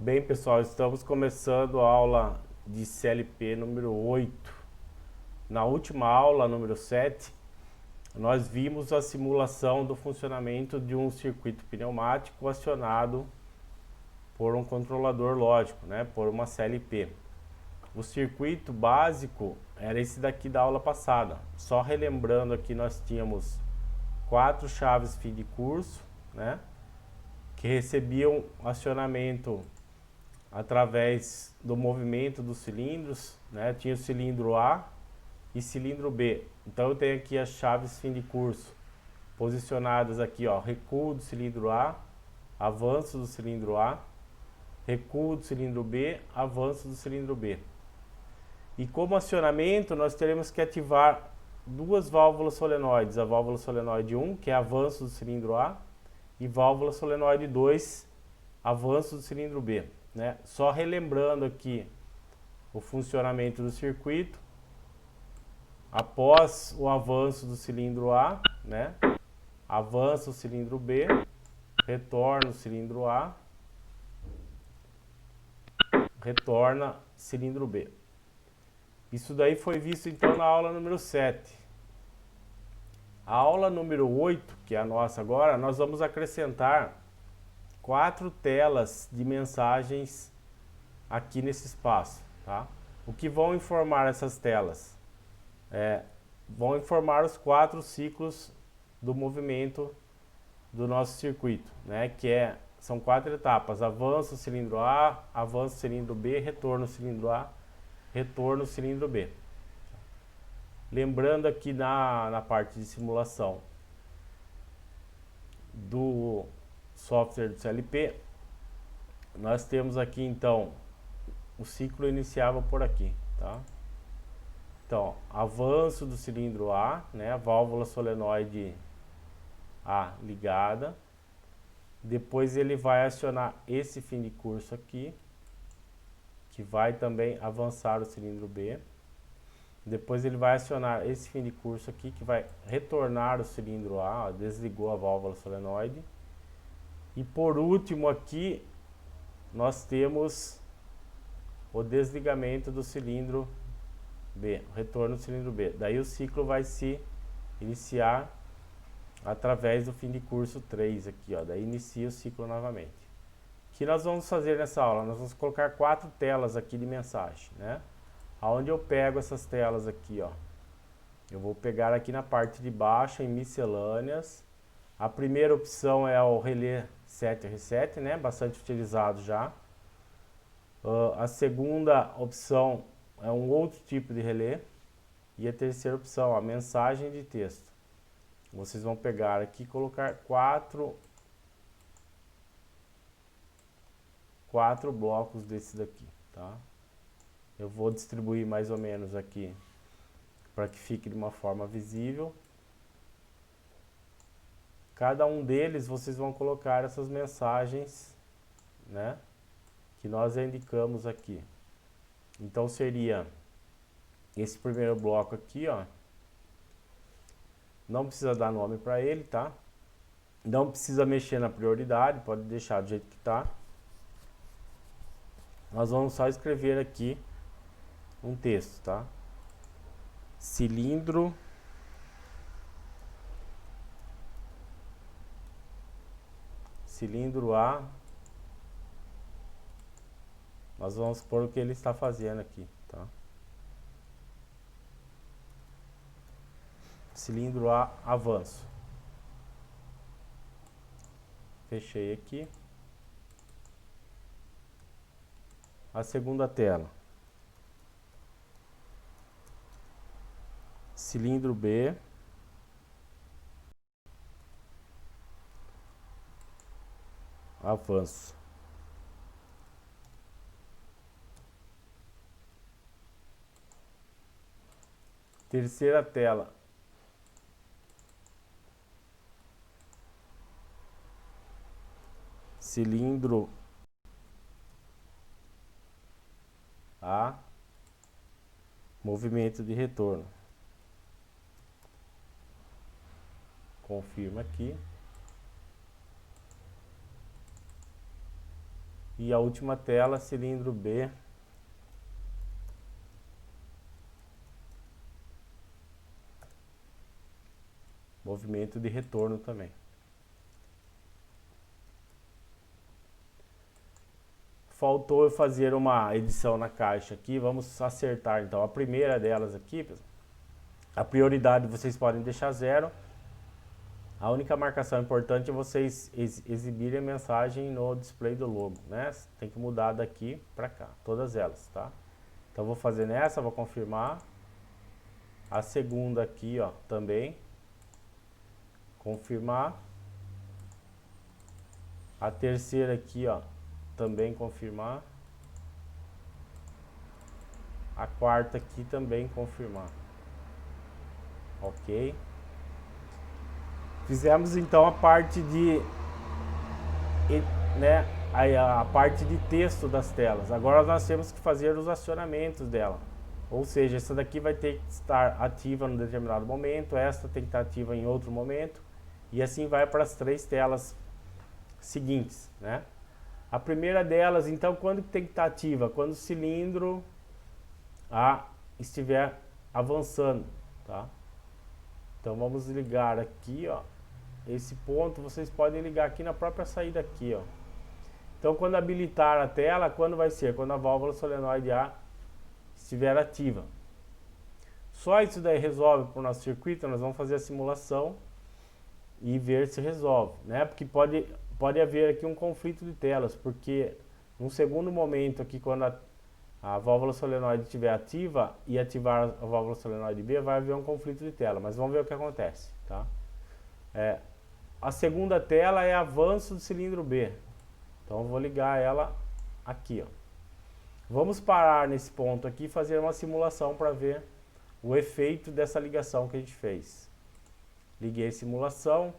Bem, pessoal, estamos começando a aula de CLP número 8. Na última aula, número 7, nós vimos a simulação do funcionamento de um circuito pneumático acionado por um controlador lógico, né, por uma CLP. O circuito básico era esse daqui da aula passada. Só relembrando aqui, nós tínhamos 4 chaves fim de curso, né, que recebiam acionamento através do movimento dos cilindros, né? Tinha o cilindro A e cilindro B. Então eu tenho aqui as chaves fim de curso posicionadas aqui, ó, recuo do cilindro A, avanço do cilindro A, recuo do cilindro B, avanço do cilindro B. E como acionamento, nós teremos que ativar duas válvulas solenoides, a válvula solenoide 1, que é avanço do cilindro A, e válvula solenoide 2, avanço do cilindro B. Né? Só relembrando aqui o funcionamento do circuito, após o avanço do cilindro A, né? Avança o cilindro B, retorna o cilindro A, retorna cilindro B. Isso daí foi visto então na aula número 7. A aula número 8, que é a nossa agora, nós vamos acrescentar 4 telas de mensagens aqui nesse espaço, tá? O que vão informar essas telas? Vão informar os 4 ciclos do movimento do nosso circuito, né? São 4 etapas: avanço cilindro A, avanço cilindro B, retorno cilindro A, retorno cilindro B. Lembrando aqui na parte de simulação do software do CLP, nós temos aqui então o ciclo iniciava por aqui, tá? Então, avanço do cilindro A, né, a válvula solenoide A ligada. Depois ele vai acionar esse fim de curso aqui, que vai também avançar o cilindro B. Depois ele vai acionar esse fim de curso aqui, que vai retornar o cilindro A, ó, desligou a válvula solenoide. E por último aqui, nós temos o desligamento do cilindro B, o retorno do cilindro B. Daí o ciclo vai se iniciar através do fim de curso 3 aqui, ó. Daí inicia o ciclo novamente. O que nós vamos fazer nessa aula? Nós vamos colocar 4 telas aqui de mensagem, né? Aonde eu pego essas telas aqui, ó? Eu vou pegar aqui na parte de baixo em miscelâneas. A primeira opção é o relé 7R7, né? Bastante utilizado já. A segunda opção é um outro tipo de relé. E a terceira opção, a mensagem de texto. Vocês vão pegar aqui e colocar 4 blocos desses daqui, tá? Eu vou distribuir mais ou menos aqui para que fique de uma forma visível. Cada um deles vocês vão colocar essas mensagens, né, que nós indicamos aqui. Então seria esse primeiro bloco aqui, ó. Não precisa dar nome para ele, tá? Não precisa mexer na prioridade, pode deixar do jeito que tá. Nós vamos só escrever aqui um texto, tá? Cilindro A. Nós vamos pôr o que ele está fazendo aqui, tá? Cilindro A, avanço. Fechei aqui. A segunda tela. Cilindro B. Avanço. Terceira tela. Cilindro A, movimento de retorno. Confirma aqui. E a última tela, cilindro B. Movimento de retorno também. Faltou eu fazer uma edição na caixa aqui, vamos acertar então. A primeira delas aqui, pessoal, a prioridade vocês podem deixar 0. A única marcação importante é vocês exibirem a mensagem no display do logo, né? Tem que mudar daqui para cá, todas elas, tá? Então vou fazer nessa, vou confirmar. A segunda aqui, ó, também. Confirmar. A terceira aqui, ó, também confirmar. A quarta aqui também confirmar. Ok. Fizemos então a parte de, né, a parte de texto das telas. Agora nós temos que fazer os acionamentos dela. Ou seja, essa daqui vai ter que estar ativa em um determinado momento, esta tem que estar ativa em outro momento, e assim vai para as 3 telas seguintes, né? A primeira delas, então, quando tem que estar ativa? Quando o cilindro A estiver avançando, tá? Então vamos ligar aqui, ó. Esse ponto vocês podem ligar aqui na própria saída aqui, ó. Então quando habilitar a tela, quando vai ser? Quando a válvula solenoide A estiver ativa. Só isso daí resolve para o nosso circuito. Nós vamos fazer a simulação e ver se resolve, né? Porque pode haver aqui um conflito de telas, porque num segundo momento aqui, quando a válvula solenoide estiver ativa e ativar a válvula solenoide B, vai haver um conflito de tela, mas vamos ver o que acontece, tá? A segunda tela é avanço do cilindro B, então eu vou ligar ela aqui, ó. Vamos parar nesse ponto aqui e fazer uma simulação para ver o efeito dessa ligação que a gente fez. Liguei a simulação.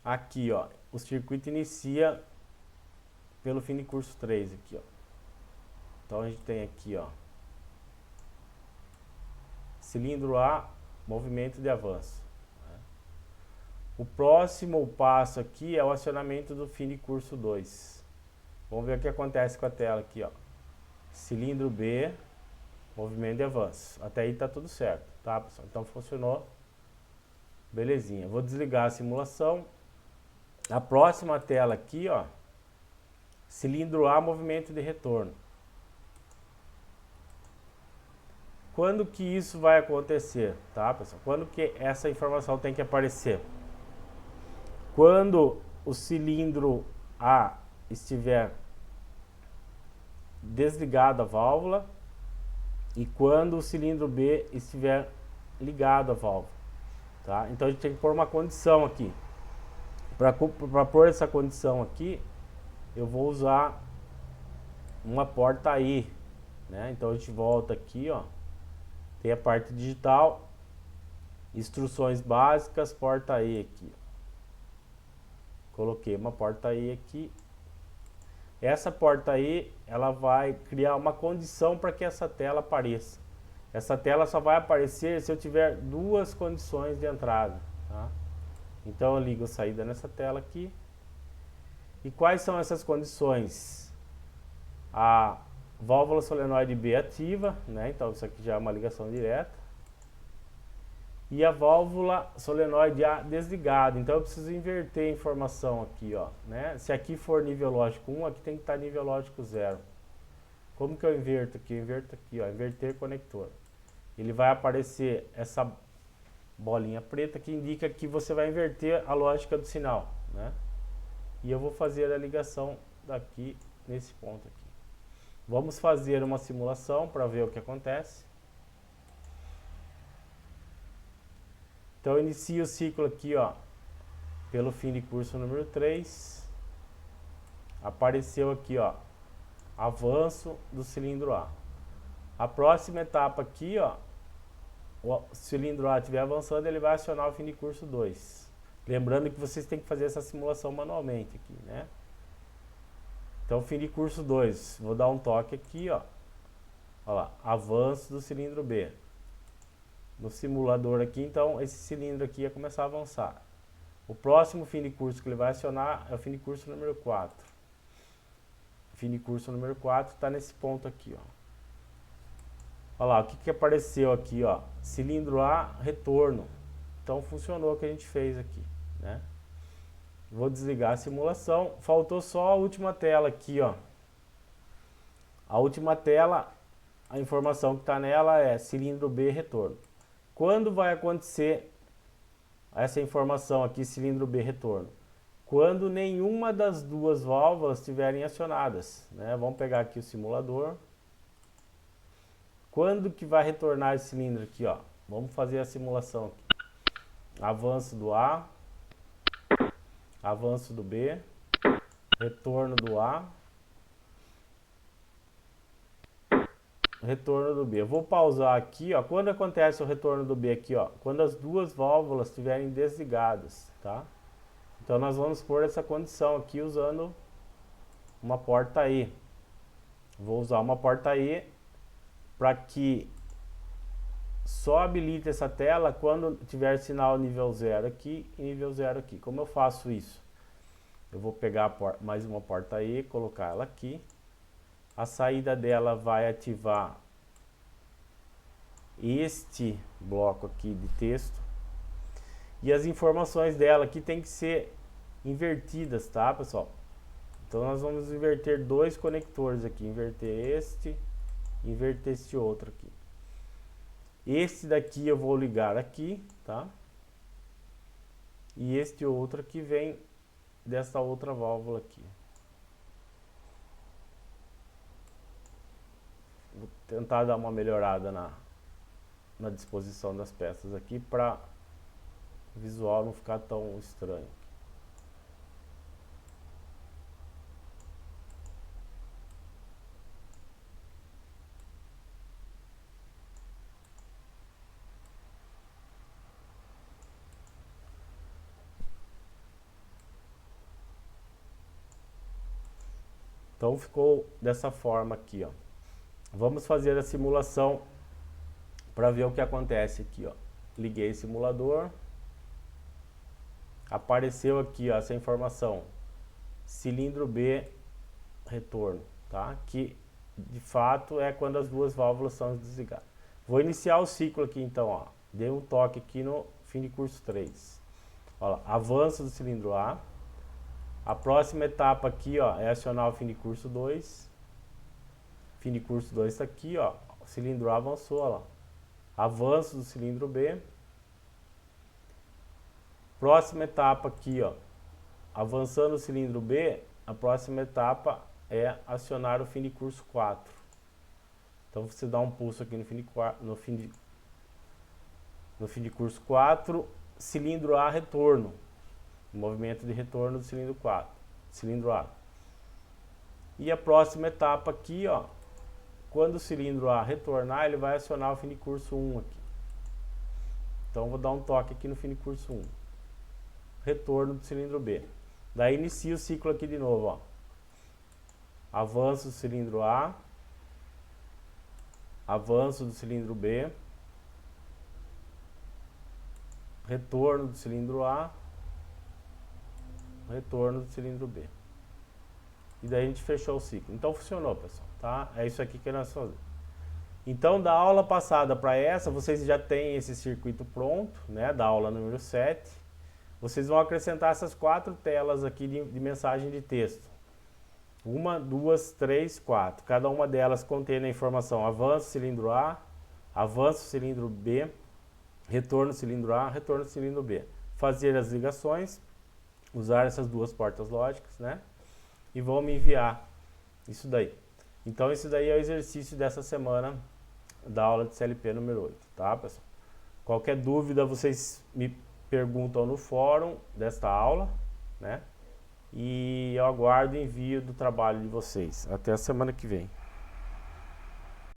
Aqui, ó, o circuito inicia pelo fim de curso 3 aqui, ó. Então a gente tem aqui, ó, cilindro A, movimento de avanço. O próximo passo aqui é o acionamento do fim de curso 2. Vamos ver o que acontece com a tela aqui, ó. Cilindro B, movimento de avanço. Até aí tá tudo certo, tá, pessoal? Então funcionou. Belezinha. Vou desligar a simulação. A próxima tela aqui, ó, cilindro A, movimento de retorno. Quando que isso vai acontecer, tá, pessoal? Quando que essa informação tem que aparecer? Quando o cilindro A estiver desligado a válvula e quando o cilindro B estiver ligado à válvula, tá? Então a gente tem que pôr uma condição aqui. Para pôr essa condição aqui, eu vou usar uma porta I, né? Então a gente volta aqui, ó. Tem a parte digital, instruções básicas, porta I aqui. Coloquei uma porta I aqui. Essa porta I, ela vai criar uma condição para que essa tela apareça. Essa tela só vai aparecer se eu tiver 2 condições de entrada, tá? Então eu ligo a saída nessa tela aqui. E quais são essas condições? A válvula solenoide B ativa, né? Então isso aqui já é uma ligação direta. E a válvula solenoide A desligada. Então eu preciso inverter a informação aqui, ó, né? Se aqui for nível lógico 1, aqui tem que estar nível lógico 0. Como que eu inverto aqui? Eu inverto aqui, ó, inverter conector. Ele vai aparecer essa bolinha preta que indica que você vai inverter a lógica do sinal, né? E eu vou fazer a ligação daqui nesse ponto aqui. Vamos fazer uma simulação para ver o que acontece. Então eu inicio o ciclo aqui, ó, pelo fim de curso número 3. Apareceu aqui, ó, avanço do cilindro A. A próxima etapa aqui, ó, o cilindro A estiver avançando, ele vai acionar o fim de curso 2. Lembrando que vocês têm que fazer essa simulação manualmente aqui, né? Então, fim de curso 2. Vou dar um toque aqui, ó. Olha lá, avanço do cilindro B. No simulador aqui, então, esse cilindro aqui ia começar a avançar. O próximo fim de curso que ele vai acionar é o fim de curso número 4. Fim de curso número 4 está nesse ponto aqui, ó. Olha lá, o que apareceu aqui, ó? Cilindro A, retorno. Então funcionou o que a gente fez aqui, né? Vou desligar a simulação. Faltou só a última tela aqui, ó. A última tela, a informação que está nela é cilindro B, retorno. Quando vai acontecer essa informação aqui, cilindro B, retorno? Quando nenhuma das duas válvulas estiverem acionadas, né? Vamos pegar aqui o simulador. Quando que vai retornar esse cilindro aqui, ó? Vamos fazer a simulação aqui. Avanço do A, avanço do B, retorno do A, retorno do B. Eu vou pausar aqui, ó. Quando acontece o retorno do B aqui, ó? Quando as duas válvulas estiverem desligadas, tá? Então nós vamos pôr essa condição aqui usando uma porta E. Vou usar uma porta E para que só habilite essa tela quando tiver sinal nível 0 aqui e nível 0 aqui. Como eu faço isso? Eu vou pegar mais uma porta E, colocar ela aqui. A saída dela vai ativar este bloco aqui de texto. E as informações dela aqui tem que ser invertidas, tá, pessoal? Então nós vamos inverter dois conectores aqui. Inverter este outro aqui. Este daqui eu vou ligar aqui, tá? E este outro aqui vem dessa outra válvula aqui. Vou tentar dar uma melhorada na disposição das peças aqui para o visual não ficar tão estranho. Então ficou dessa forma aqui, ó. Vamos fazer a simulação para ver o que acontece aqui, ó. Liguei o simulador. Apareceu aqui, ó, essa informação. Cilindro B, retorno, tá? Que de fato é quando as duas válvulas são desligadas. Vou iniciar o ciclo aqui então, ó. Dei um toque aqui no fim de curso 3. Olha lá, avanço do cilindro A. A próxima etapa aqui, ó, é acionar o fim de curso 2. Fim de curso 2 está aqui, ó. O cilindro A avançou, ó lá. Avanço do cilindro B. Próxima etapa aqui, ó. Avançando o cilindro B, a próxima etapa é acionar o fim de curso 4. Então você dá um pulso aqui no fim de curso 4, cilindro A, retorno. Movimento de retorno do cilindro 4, cilindro A. E a próxima etapa aqui, ó, quando o cilindro A retornar, ele vai acionar o fim de curso 1 aqui. Então vou dar um toque aqui no fim de curso 1. Retorno do cilindro B. Daí inicia o ciclo aqui de novo, ó. Avanço do cilindro A, avanço do cilindro B, retorno do cilindro A, retorno do cilindro B. E daí a gente fechou o ciclo. Então funcionou, pessoal, tá? É isso aqui que nós fazemos. Então, da aula passada para essa, vocês já têm esse circuito pronto, né? Da aula número 7. Vocês vão acrescentar essas 4 telas aqui de mensagem de texto. 1, 2, 3, 4. Cada uma delas contém a informação avanço cilindro A, avanço cilindro B, retorno cilindro A, retorno cilindro B. Fazer as ligações, usar essas duas portas lógicas, né? E vão me enviar isso daí. Então isso daí é o exercício dessa semana da aula de CLP número 8, tá, pessoal? Qualquer dúvida vocês me perguntam no fórum desta aula, né? E eu aguardo o envio do trabalho de vocês. Até a semana que vem.